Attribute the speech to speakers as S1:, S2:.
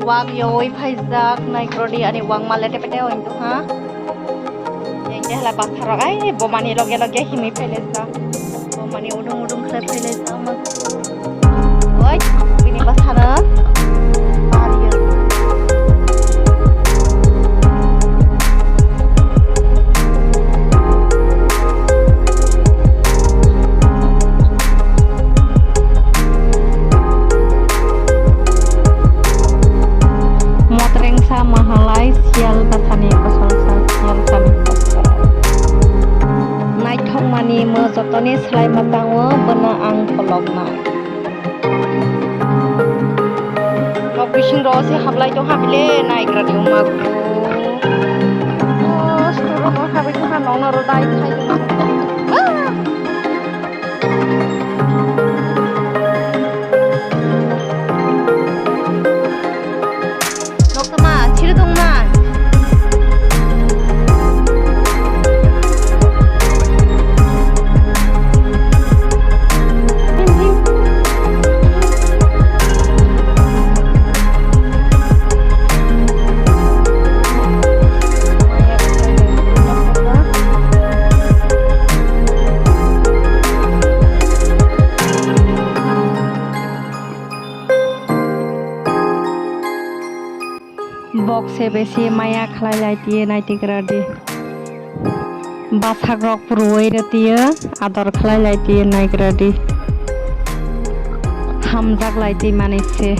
S1: wang yoi phaijak naikrodi ani wang malete pete oin tu ha yang dia lah patharok ai bomani loge loge himi phelesa bomani udung udung khle phelesa mas oi bini basana pariya mahalai sial bathani kosalsa sial kami kosal naithong mani mo jotoni slai matango bana ang kolokna nok bising ro se hablai to habile naigra di umaku storo no habi to hanong na ro dai thai to bokse besi maya khlai lai tie naitigra di basak rok puroi re tie ador khlai lai tie naigra di hamjak lai tie manise